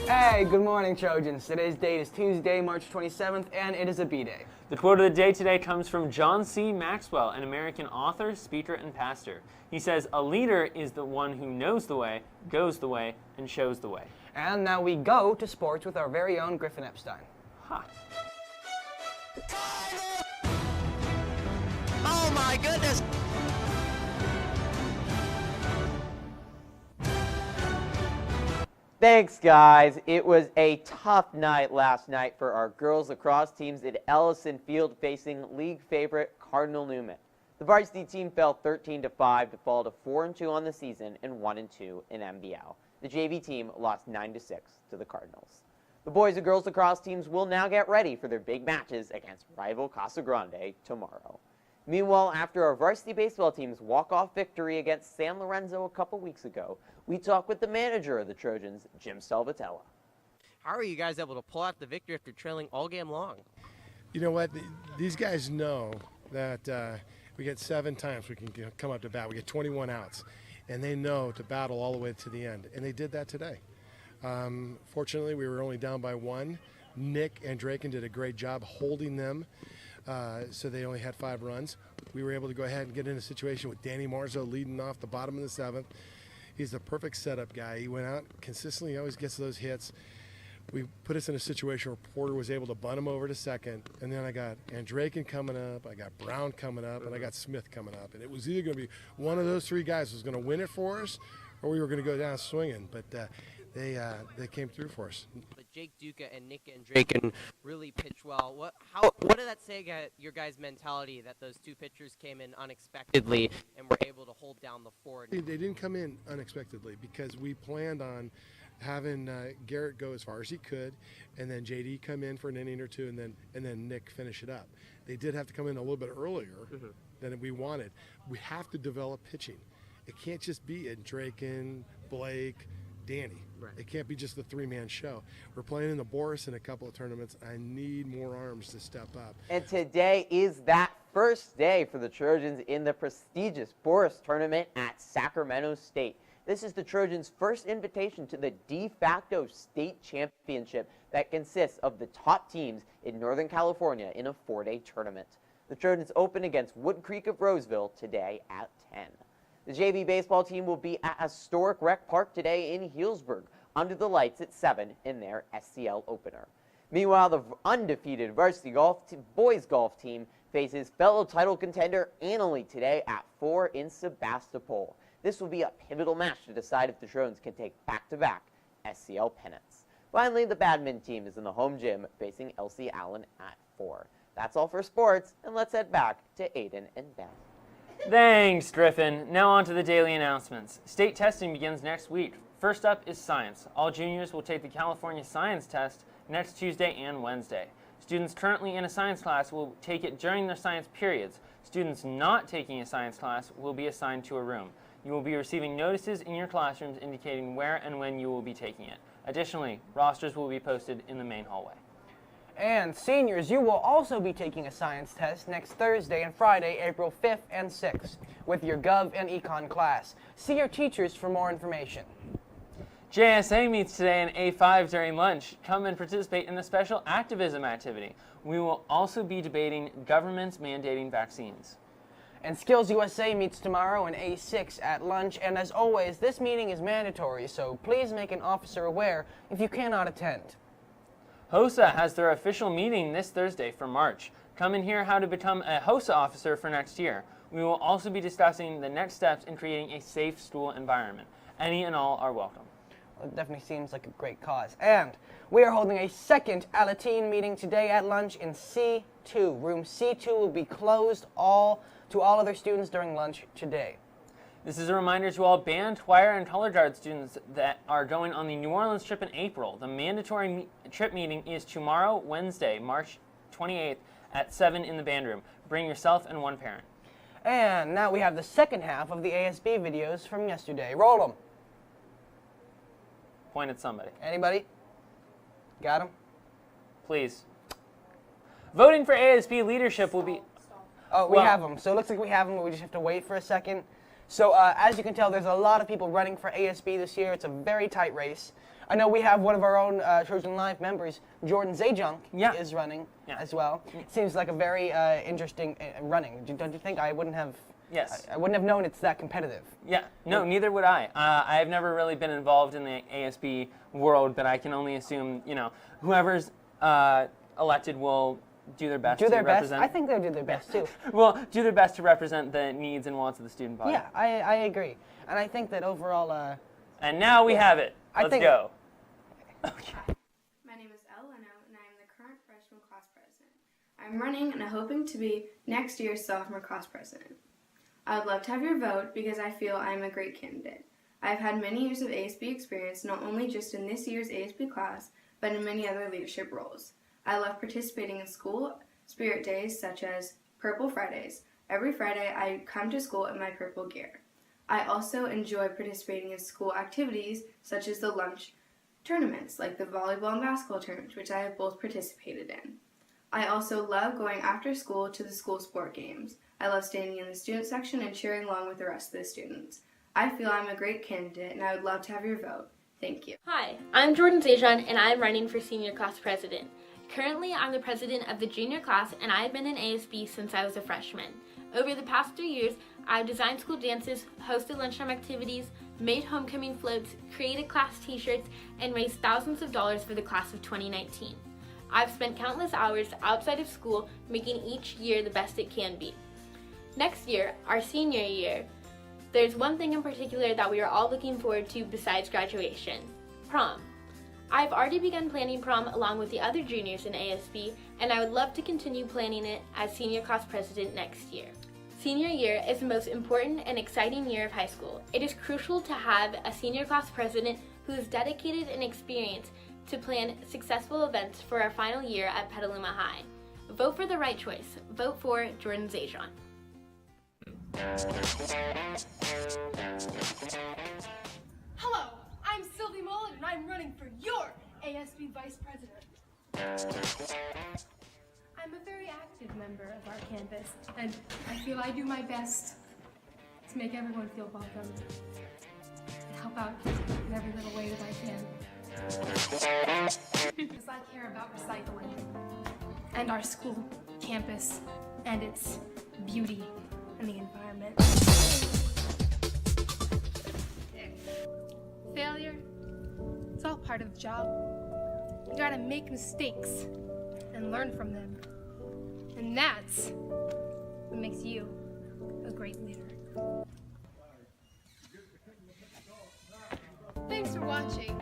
Hey, good morning, Trojans. Today's date is Tuesday, March 27th, and it is a B-Day. The quote of the day today comes from John C. Maxwell, an American author, speaker, and pastor. He says, "A leader is the one who knows the way, goes the way, and shows the way." And now we go to sports with our very own Griffin Epstein. Ha. Oh my goodness! Thanks, guys. It was a tough night last night for our girls lacrosse teams at Ellison Field facing league favorite Cardinal Newman. The varsity team fell 13-5 to fall to 4-2 on the season and 1-2 in MBL. The JV team lost 9-6 to the Cardinals. The boys and girls lacrosse teams will now get ready for their big matches against rival Casa Grande tomorrow. Meanwhile, after our varsity baseball team's walk-off victory against San Lorenzo a couple weeks ago, we talked with the manager of the Trojans, Jim Salvatella. How are you guys able to pull out the victory after trailing all game long? You know what? These guys know that we get 7 times we can come up to bat. We get 21 outs, and they know to battle all the way to the end, and they did that today. Fortunately, we were only down by 1. Nick and Draken did a great job holding them, so they only had 5 runs. We were able to go ahead and get in a situation with Danny Marzo leading off the bottom of the 7th. He's the perfect setup guy. He went out consistently, he always gets those hits. We put us in a situation where Porter was able to bunt him over to second, and then I got Andraken coming up, I got Brown coming up, and I got Smith coming up. And it was either going to be one of those 3 guys was going to win it for us, or we were going to go down swinging. But they came through for us. But Jake Duca and Nick and Draken really pitched well. What did that say about your guys' mentality that those 2 pitchers came in unexpectedly and were able to hold down the 4? They didn't come in unexpectedly because we planned on having Garrett go as far as he could, and then JD come in for an inning or 2, and then Nick finish it up. They did have to come in a little bit earlier than we wanted. We have to develop pitching. It can't just be a Draken, Blake, Danny. Right. It can't be just the 3-man show. We're playing in the Boris in a couple of tournaments. I need more arms to step up. And today is that first day for the Trojans in the prestigious Boris tournament at Sacramento State. This is the Trojans' first invitation to the de facto state championship that consists of the top teams in Northern California in a 4-day tournament. The Trojans open against Wood Creek of Roseville today at 10. The JV baseball team will be at historic Rec Park today in Healdsburg under the lights at 7 in their SCL opener. Meanwhile, the undefeated varsity boys golf team faces fellow title contender Annalee today at 4 in Sebastopol. This will be a pivotal match to decide if the Trojans can take back-to-back SCL pennants. Finally, the badminton team is in the home gym facing Elsie Allen at 4. That's all for sports, and let's head back to Aidan and Beth. Thanks, Griffin. Now on to the daily announcements. State testing begins next week. First up is science. All juniors will take the California Science Test next Tuesday and Wednesday. Students currently in a science class will take it during their science periods. Students not taking a science class will be assigned to a room. You will be receiving notices in your classrooms indicating where and when you will be taking it. Additionally, rosters will be posted in the main hallway. And seniors, you will also be taking a science test next Thursday and Friday, April 5th and 6th, with your Gov and Econ class. See your teachers for more information. JSA meets today in A5 during lunch. Come and participate in the special activism activity. We will also be debating governments mandating vaccines. And Skills USA meets tomorrow in A6 at lunch, and as always, this meeting is mandatory, so please make an officer aware if you cannot attend. HOSA has their official meeting this Thursday for March. Come and hear how to become a HOSA officer for next year. We will also be discussing the next steps in creating a safe school environment. Any and all are welcome. Well, it definitely seems like a great cause. And we are holding a second Alateen meeting today at lunch in C2. Room C2 will be closed to all other students during lunch today. This is a reminder to all band, choir, and color guard students that are going on the New Orleans trip in April. The mandatory trip meeting is tomorrow, Wednesday, March 28th at 7 in the band room. Bring yourself and 1 parent. And now we have the second half of the ASB videos from yesterday. Roll them. Point at somebody. Anybody? Got them? Please. Voting for ASB leadership will be... Oh, we have them. So it looks like we have them, but we just have to wait for a second. So as you can tell, there's a lot of people running for ASB this year. It's a very tight race. I know we have one of our own Trojan Live members, Jordan Zajunk, is running as well. Seems like a very interesting running. Don't you think? I wouldn't have known it's that competitive. Yeah, no, neither would I. I've never really been involved in the ASB world, but I can only assume, whoever's elected will do their best to represent. I think they'll do their best too. Well, do their best to represent the needs and wants of the student body. Yeah, I agree. And I think that overall... and now we have it. Let's go. Okay. My name is Elena, and I am the current freshman class president. I'm running and I'm hoping to be next year's sophomore class president. I would love to have your vote because I feel I am a great candidate. I have had many years of ASB experience, not only just in this year's ASB class, but in many other leadership roles. I love participating in school spirit days such as Purple Fridays. Every Friday I come to school in my purple gear. I also enjoy participating in school activities such as the lunch tournaments like the volleyball and basketball tournaments, which I have both participated in. I also love going after school to the school sport games. I love standing in the student section and cheering along with the rest of the students. I feel I'm a great candidate and I would love to have your vote. Thank you. Hi, I'm Jordan Zajan and I'm running for senior class president. Currently, I'm the president of the junior class and I've been in ASB since I was a freshman. Over the past 3 years, I've designed school dances, hosted lunchtime activities, made homecoming floats, created class t-shirts, and raised thousands of dollars for the class of 2019. I've spent countless hours outside of school making each year the best it can be. Next year, our senior year, there's one thing in particular that we are all looking forward to besides graduation: prom. I've already begun planning prom along with the other juniors in ASB, and I would love to continue planning it as senior class president next year. Senior year is the most important and exciting year of high school. It is crucial to have a senior class president who is dedicated and experienced to plan successful events for our final year at Petaluma High. Vote for the right choice. Vote for Jordan Zajan. Hello, I'm Sylvie Mullen and I'm running for your ASB Vice President. I'm a very active member of our campus, and I feel I do my best to make everyone feel welcome and help out in every little way that I can. Because I care about recycling and our school campus and its beauty and the environment. Failure, it's all part of the job. You gotta make mistakes and learn from them. And that's what makes you a great leader. Thanks for watching.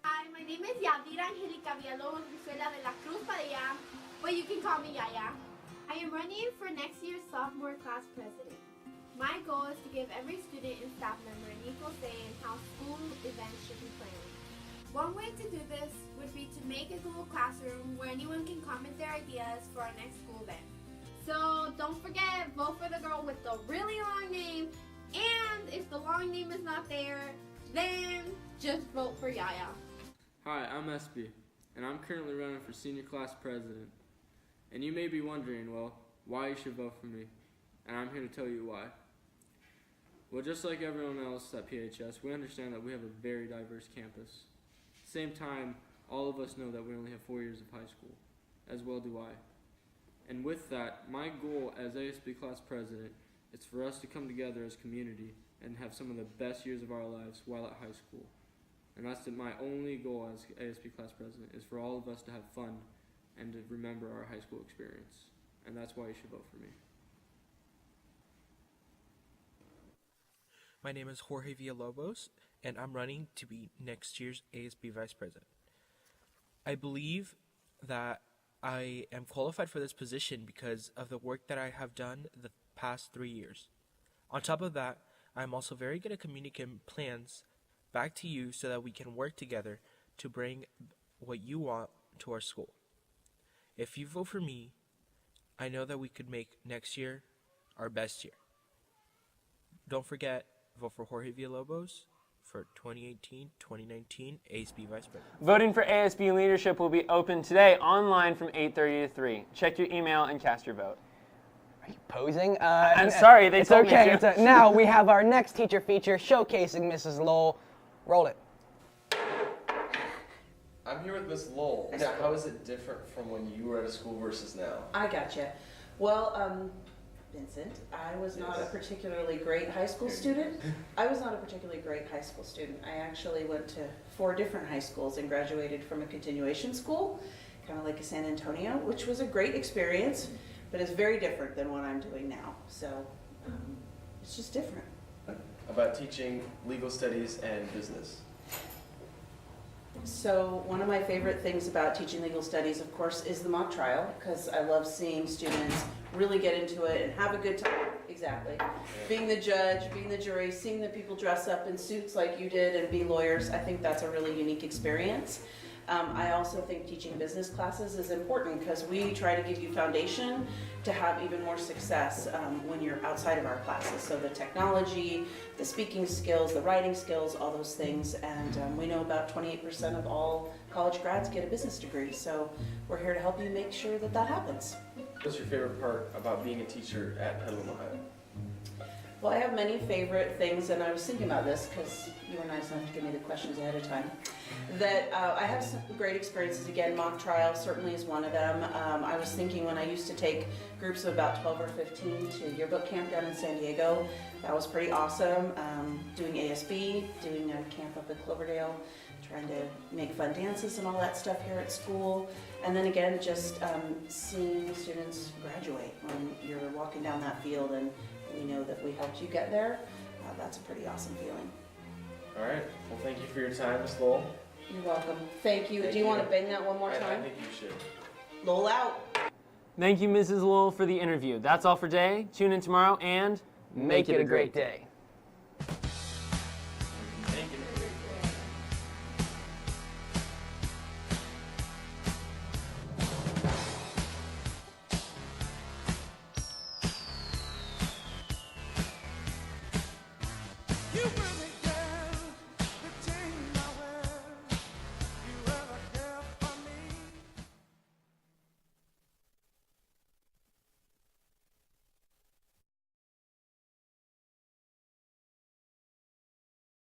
Hi, my name is Yadira Angelica Villalobos Brizuela de la Cruz Padilla, but you can call me Yaya. I am running for next year's sophomore class president. My goal is to give every student and staff member an equal say in how school events should be planned. One way to do this would be to make a Google Classroom where anyone can comment their ideas for our next school event. So don't forget, vote for the girl with the really long name, and if the long name is not there, then just vote for Yaya. Hi, I'm SB, and I'm currently running for senior class president. And you may be wondering, well, why you should vote for me, and I'm here to tell you why. Well, just like everyone else at PHS, we understand that we have a very diverse campus. At the same time, all of us know that we only have 4 years of high school, as well do I. And with that, my goal as ASB class president is for us to come together as a community and have some of the best years of our lives while at high school. And that's my only goal as ASB class president, is for all of us to have fun and to remember our high school experience. And that's why you should vote for me. My name is Jorge Villalobos, and I'm running to be next year's ASB Vice President. I believe that I am qualified for this position because of the work that I have done the past 3 years. On top of that, I'm also very good at communicating plans back to you so that we can work together to bring what you want to our school. If you vote for me, I know that we could make next year our best year. Don't forget, vote for Jorge Villalobos for 2018-2019 ASB Vice President. Voting for ASB leadership will be open today online from 8:30 to 3. Check your email and cast your vote. posing. I'm sorry, they it's told okay. me to. Now we have our next teacher feature showcasing Mrs. Lowell. Roll it. I'm here with Miss Lowell. Now, how is it different from when you were at a school versus now? I gotcha. Well, Vincent, I was not a particularly great high school student. I actually went to 4 different high schools and graduated from a continuation school, kind of like a San Antonio, which was a great experience, but it's very different than what I'm doing now. So it's just different. About teaching legal studies and business. So one of my favorite things about teaching legal studies, of course, is the mock trial, because I love seeing students really get into it and have a good time. Exactly. Being the judge, being the jury, seeing the people dress up in suits like you did and be lawyers, I think that's a really unique experience. I also think teaching business classes is important because we try to give you foundation to have even more success when you're outside of our classes. So the technology, the speaking skills, the writing skills, all those things. And we know about 28% of all college grads get a business degree. So we're here to help you make sure that that happens. What's your favorite part about being a teacher at Petaluma High? Well, I have many favorite things, and I was thinking about this because you were nice enough to give me the questions ahead of time. That I have some great experiences. Again, mock trial certainly is one of them. I was thinking when I used to take groups of about 12 or 15 to yearbook camp down in San Diego, that was pretty awesome. Doing ASB, doing a camp up in Cloverdale, trying to make fun dances and all that stuff here at school. And then again, just seeing students graduate when you're walking down that field and we know that we helped you get there. That's a pretty awesome feeling. All right. Well, thank you for your time, Miss Lowell. You're welcome. Thank you. Do you want to bang that one more time? I think you should. Lowell out. Thank you, Mrs. Lowell, for the interview. That's all for today. Tune in tomorrow and Make it a great day.